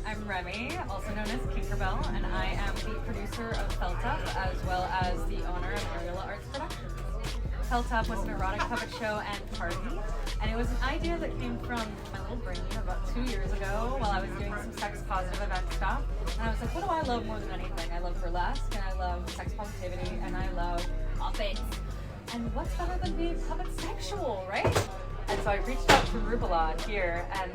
I'm Remy, also known as Tinkerbell, and I am the producer of Felt Up, as well as the owner of Areola Arts Productions. Felt Up was an erotic puppet show and party, and it was an idea that came from my little brain about 2 years ago while I was doing some sex-positive event stuff. And I was like, what do I love more than anything? I love burlesque, and I love sex positivity, and I love puppets. And what's better than being puppet sexual, right? And so I reached out to Rubulad here, and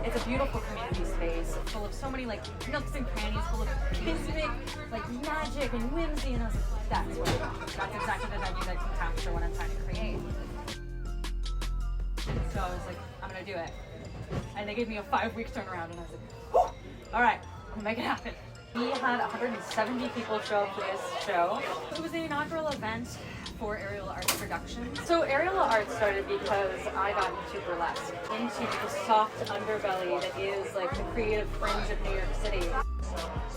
it's a beautiful community space full of so many like nooks and crannies, full of kismic, like magic and whimsy, and I was like, that's what I want. That's exactly the venue that I can capture what I'm trying to create. So I was like, I'm gonna do it. And they gave me a 5-week turnaround, and I was like, whew, all right, I'm gonna make it happen. We had 170 people show up for this show. It was the inaugural event for Areola Arts Productions. So Areola Arts started because I got into burlesque, into the soft underbelly that is like the creative fringe of New York City.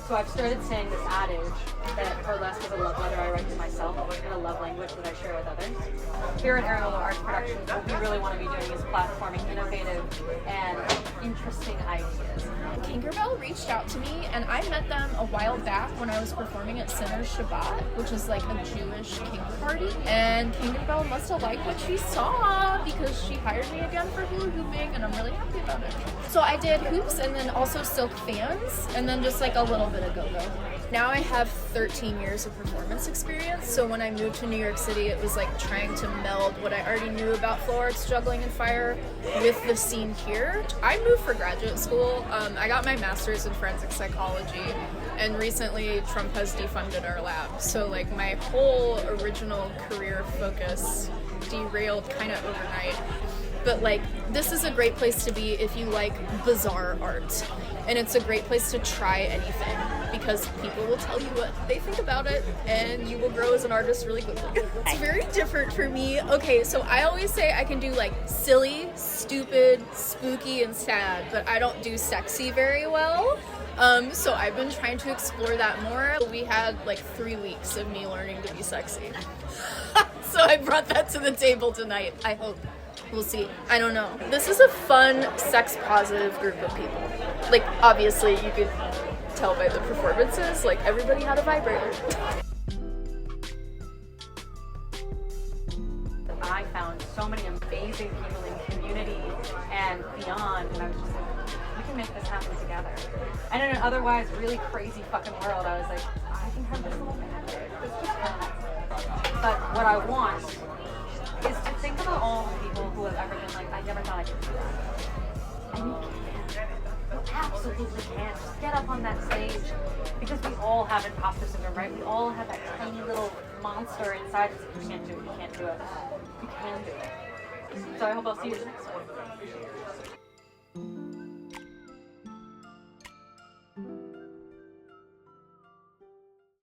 So I've started saying this adage that burlesque is a love letter I write to myself and a love language that I share with others. Here at Areola Arts Productions, what we really want to be doing is platforming innovative and interesting ideas. Tinkerbell reached out to me, and I met them a while back when I was performing at Sinner's Shabbat, which is like a Jewish kink party. And Tinkerbell must have liked what she saw because she hired me again for hula hooping, and I'm really happy about it. So I did hoops and then also silk fans, and then just like a little bit of go-go. Now I have 13 years of performance experience, so when I moved to New York City, it was like trying to meld what I already knew about flow arts, juggling, and fire with the scene here. I moved for graduate school. I got my master's in forensic psychology, and recently Trump has defunded our lab, so like my whole original career focus derailed kind of overnight. But like, this is a great place to be if you like bizarre art. And it's a great place to try anything because people will tell you what they think about it and you will grow as an artist really quickly. It's very different for me. Okay, so I always say I can do like silly, stupid, spooky, and sad, but I don't do sexy very well. So I've been trying to explore that more. We had like 3 weeks of me learning to be sexy. So I brought that to the table tonight, I hope. We'll see. I don't know. This is a fun, sex-positive group of people. Like, obviously, you could tell by the performances, like, everybody had a vibrator. I found so many amazing people in community and beyond, and I was just like, we can make this happen together. And in an otherwise really crazy fucking world, I was like, I can have this little magic. This just happens. But what I want is to think about all the people who have ever been like, I never thought I could do that. And you can. You absolutely can. Just get up on that stage. Because we all have imposter syndrome, right? We all have that tiny little monster inside us. You can't do it. You can't do it. You can do it. So I hope I'll see you next one.